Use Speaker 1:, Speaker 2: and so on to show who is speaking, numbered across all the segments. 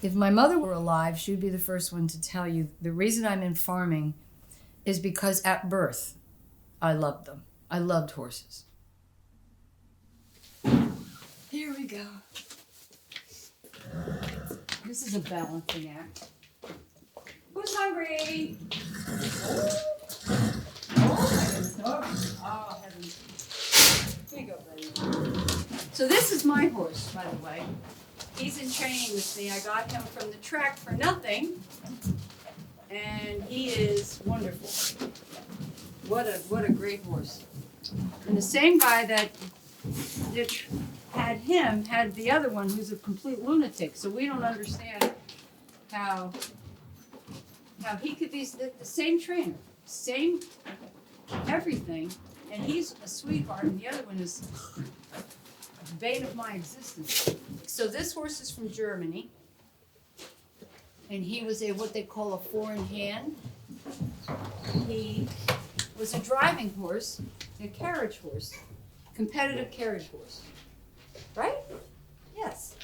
Speaker 1: If my mother were alive, she would be the first one to tell you the reason I'm in farming is because at birth, I loved them. I loved horses. Here we go. This is a balancing act. Who's hungry? Oh, heavens. Here you go, buddy. So this is my horse, by the way. He's in training with me. I got him from the track for nothing. And he is wonderful. What a great horse. And the same guy that had him had the other one who's a complete lunatic. So we don't understand how he could be the same trainer, same everything, and he's a sweetheart, and the other one is the bane of my existence. So this horse is from Germany, and he was what they call a four-in-hand. He was a driving horse, a carriage horse, competitive carriage horse, right? Yes.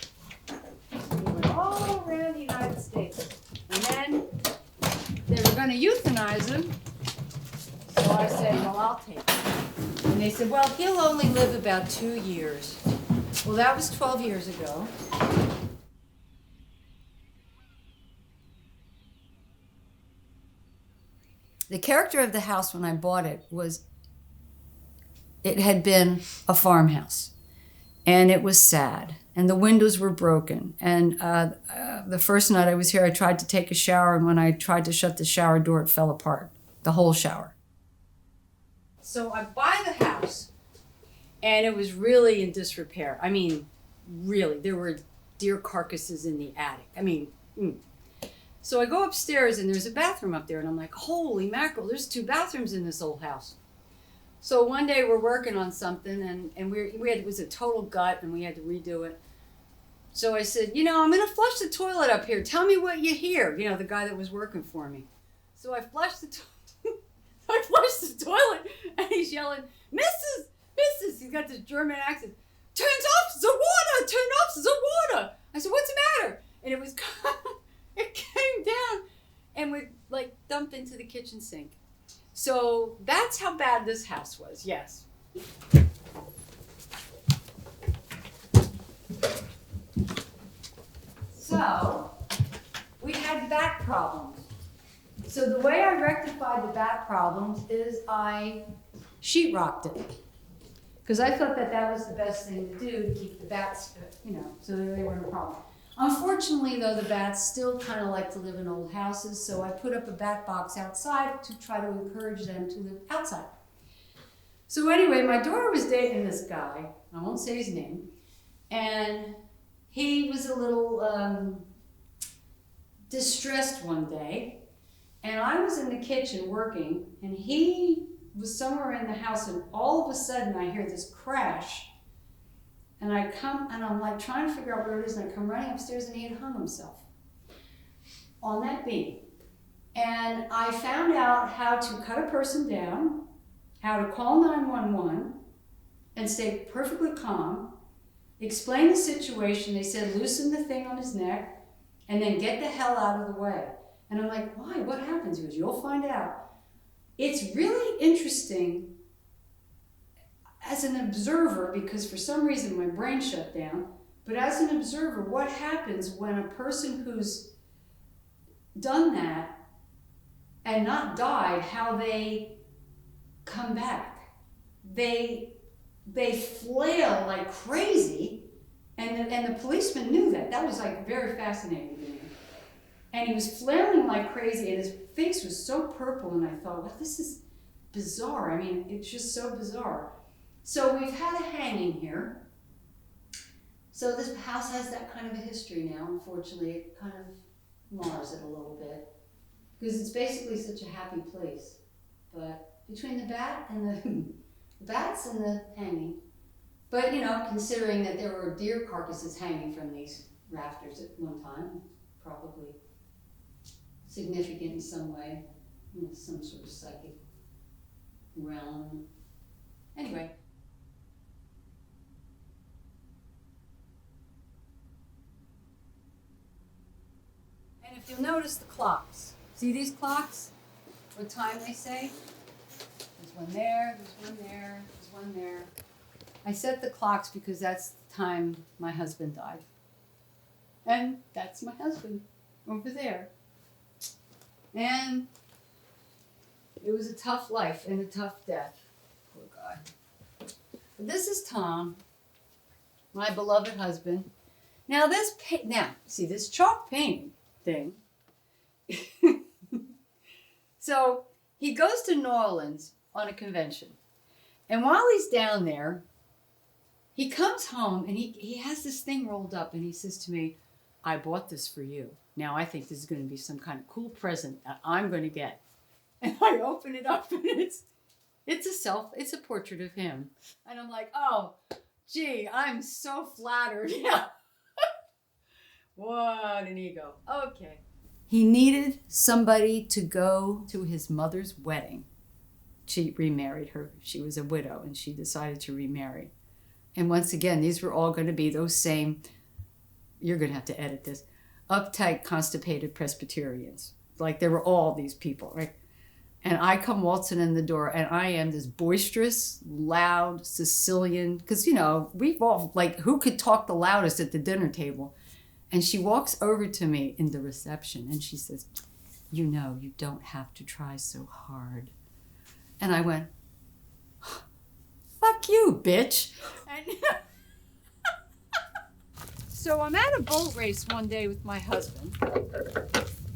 Speaker 1: He went all around the United States, and then they were going to euthanize him. So I said, well, I'll take him. And they said, well, he'll only live about 2 years. Well, that was 12 years ago. The character of the house when I bought it was, it had been a farmhouse. And it was sad. And the windows were broken. And the first night I was here, I tried to take a shower. And when I tried to shut the shower door, it fell apart. The whole shower. So I buy the house. And it was really in disrepair. I mean, really. There were deer carcasses in the attic. I mean, So I go upstairs and there's a bathroom up there. And I'm like, holy mackerel, there's 2 bathrooms in this old house. So one day we're working on something and it was a total gut and we had to redo it. So I said, I'm going to flush the toilet up here. Tell me what you hear. The guy that was working for me. So I flushed the toilet and he's yelling, Mrs. He's got this German accent. Turns off the water. Turn off the water. I said, what's the matter? And it came down and we dumped into the kitchen sink. So that's how bad this house was, yes. So we had back problems. So the way I rectified the back problems is I sheetrocked it. Because I thought that was the best thing to do to keep the bats, so they weren't a problem. Unfortunately, though, the bats still kind of like to live in old houses, so I put up a bat box outside to try to encourage them to live outside. So anyway, my daughter was dating this guy, I won't say his name, and he was a little distressed one day, and I was in the kitchen working, and he was somewhere in the house, and all of a sudden I hear this crash. And I come, and I'm trying to figure out where it is, and I come running upstairs, and he had hung himself on that beam. And I found out how to cut a person down, how to call 911, and stay perfectly calm, explain the situation. They said, loosen the thing on his neck, and then get the hell out of the way. And I'm like, why? What happens? He goes, you'll find out. It's really interesting as an observer, because for some reason my brain shut down, but as an observer, what happens when a person who's done that and not died, how they come back. They flail like crazy, and the policeman knew that. That was very fascinating to me. And he was flailing like crazy, and his face was so purple, and I thought, well, this is bizarre. I mean, it's just so bizarre. So we've had a hanging here. So this house has that kind of a history now. Unfortunately, it kind of mars it a little bit because it's basically such a happy place. But between the bats and the hanging, but considering that there were deer carcasses hanging from these rafters at one time, probably significant in some way, some sort of psychic realm. Anyway. you'll notice the clocks. See these clocks? What time they say? There's one there, there's one there, there's one there. I set the clocks because that's the time my husband died. And that's my husband over there. And it was a tough life and a tough death. Poor guy. But this is Tom, my beloved husband. Now see this chalk painting thing. So he goes to New Orleans on a convention. And while he's down there, he comes home and he has this thing rolled up and he says to me, I bought this for you. Now I think this is going to be some kind of cool present that I'm going to get. And I open it up and it's a portrait of him. And I'm like, oh, gee, I'm so flattered. Yeah. What an ego. Okay. He needed somebody to go to his mother's wedding. She remarried her. She was a widow and she decided to remarry. And once again, these were all going to be those same, you're going to have to edit this, uptight, constipated Presbyterians. Like there were all these people, right? And I come waltzing in the door and I am this boisterous, loud Sicilian, because, we've all, like, who could talk the loudest at the dinner table? And she walks over to me in the reception and she says, you don't have to try so hard. And I went, fuck you, bitch. And so I'm at a boat race one day with my husband.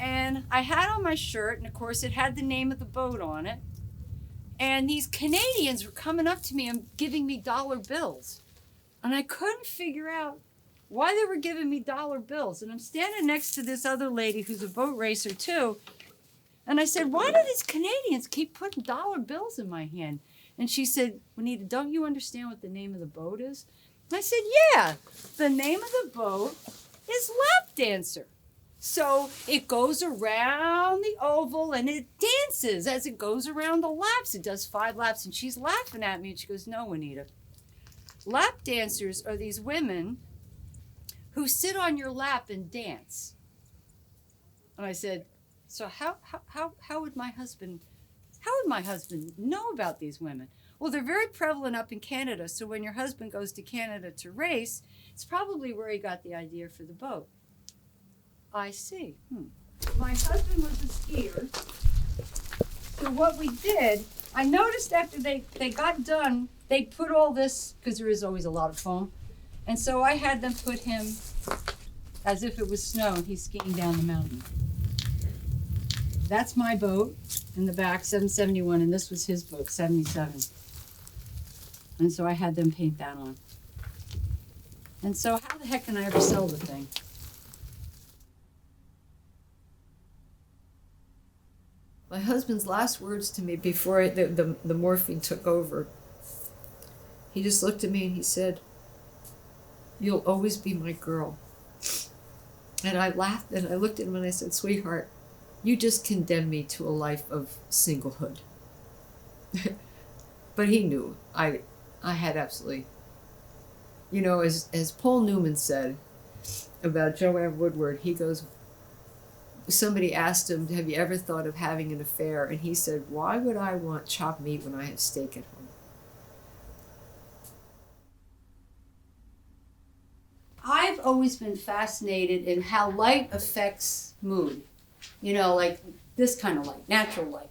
Speaker 1: And I had on my shirt, and of course it had the name of the boat on it. And these Canadians were coming up to me and giving me dollar bills. And I couldn't figure out why they were giving me dollar bills. And I'm standing next to this other lady who's a boat racer too. And I said, why do these Canadians keep putting dollar bills in my hand? And she said, Juanita, don't you understand what the name of the boat is? And I said, yeah, the name of the boat is Lap Dancer. So it goes around the oval and it dances as it goes around the laps. It does 5 laps. And she's laughing at me and she goes, no, Juanita. Lap dancers are these women who sit on your lap and dance. And I said, so how would my husband know about these women? Well, they're very prevalent up in Canada. So when your husband goes to Canada to race, it's probably where he got the idea for the boat. I see. My husband was a skier. So what we did, I noticed after they got done, they put all this, because there is always a lot of foam. And so I had them put him as if it was snow and he's skiing down the mountain. That's my boat in the back, 771, and this was his boat, 77. And so I had them paint that on. And so how the heck can I ever sell the thing? My husband's last words to me before the morphine took over, he just looked at me and he said, you'll always be my girl. And I laughed and I looked at him and I said, sweetheart, you just condemned me to a life of singlehood. But he knew I had absolutely, as Paul Newman said about Joanne Woodward, he goes, somebody asked him, have you ever thought of having an affair? And he said, why would I want chopped meat when I have steak at home? I've always been fascinated in how light affects mood. Like this kind of light, natural light.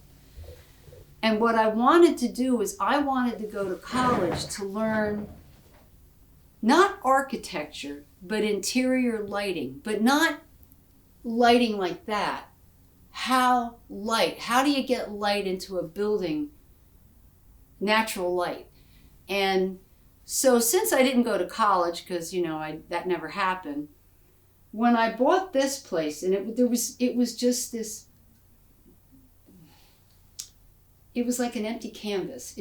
Speaker 1: And what I wanted to do is I wanted to go to college to learn not architecture, but interior lighting, but not lighting like that. How do you get light into a building, natural light? And so since I didn't go to college, because, that never happened, when I bought this place, and it was just this, it was like an empty canvas.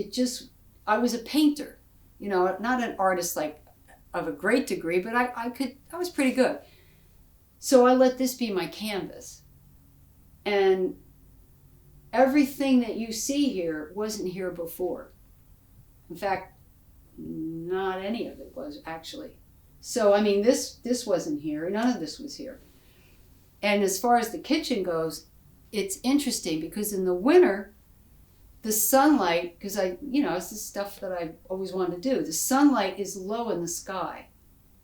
Speaker 1: I was a painter, not an artist like of a great degree, but I was pretty good. So I let this be my canvas. And everything that you see here wasn't here before. In fact, not any of it was actually. So, this wasn't here. None of this was here. And as far as the kitchen goes, it's interesting because in the winter, the sunlight, because it's the stuff that I always wanted to do. The sunlight is low in the sky.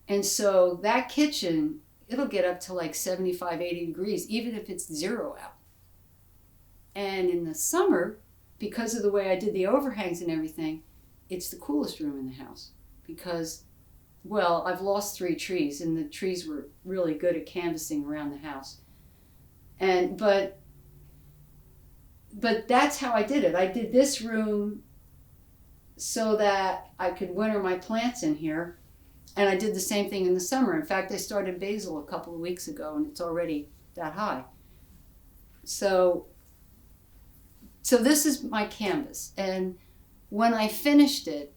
Speaker 1: And so that kitchen, it'll get up to like 75, 80 degrees, even if it's 0 out. And in the summer, because of the way I did the overhangs and everything, it's the coolest room in the house. Because, well, I've lost 3 trees, and the trees were really good at canvassing around the house. But that's how I did it. I did this room so that I could winter my plants in here. And I did the same thing in the summer. In fact, I started basil a couple of weeks ago, and it's already that high. So this is my canvas. And when I finished it,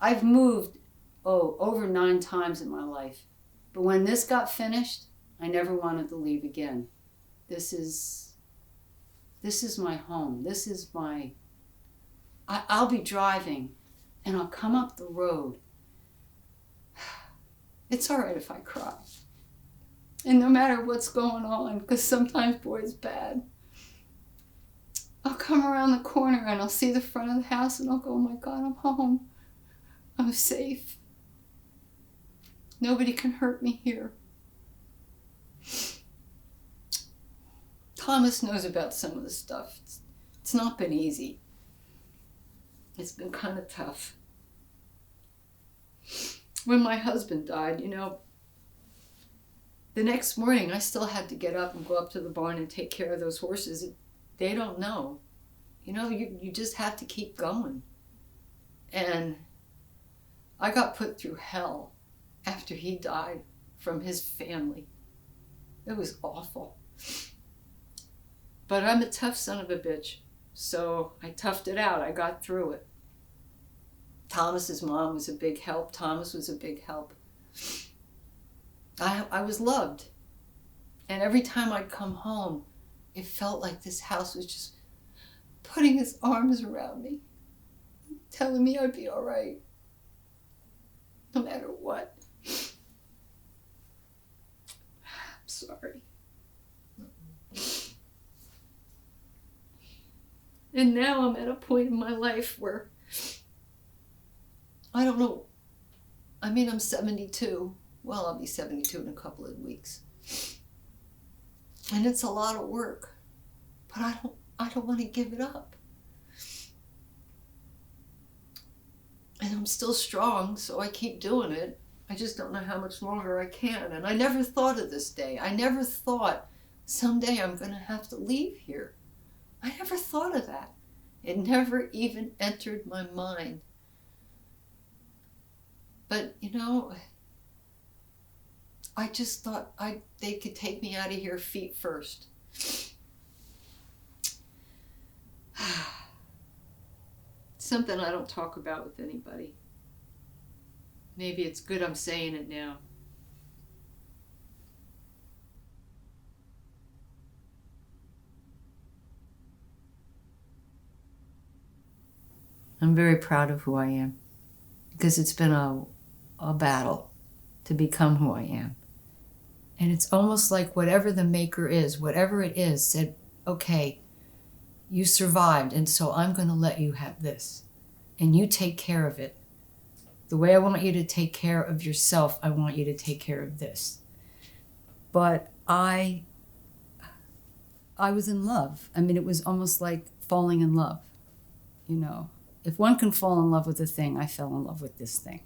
Speaker 1: I've moved, over 9 times in my life. But when this got finished, I never wanted to leave again. This is my home. This is I'll be driving and I'll come up the road. It's all right if I cry. And no matter what's going on, because sometimes, boy, it's bad. I'll come around the corner and I'll see the front of the house and I'll go, oh my God, I'm home. I'm safe. Nobody can hurt me here. Thomas knows about some of the stuff. It's not been easy. It's been kind of tough. When my husband died, the next morning I still had to get up and go up to the barn and take care of those horses. They don't know. You just have to keep going. And I got put through hell after he died from his family. It was awful. But I'm a tough son of a bitch, so I toughed it out. I got through it. Thomas's mom was a big help. Thomas was a big help. I was loved. And every time I'd come home, it felt like this house was just putting his arms around me, telling me I'd be all right, no matter what. I'm sorry. And now I'm at a point in my life where, I don't know, I'm 72. Well, I'll be 72 in a couple of weeks. And it's a lot of work, but I don't want to give it up. And I'm still strong, so I keep doing it. I just don't know how much longer I can. And I never thought of this day. I never thought someday I'm going to have to leave here. I never thought of that. It never even entered my mind. But, I just thought they could take me out of here feet first. Something I don't talk about with anybody. Maybe it's good I'm saying it now. I'm very proud of who I am, because it's been a battle to become who I am. And it's almost like whatever the maker is, whatever it is, said, okay, you survived, and so I'm going to let you have this. And you take care of it. The way I want you to take care of yourself, I want you to take care of this. But I was in love. It was almost like falling in love. If one can fall in love with a thing, I fell in love with this thing.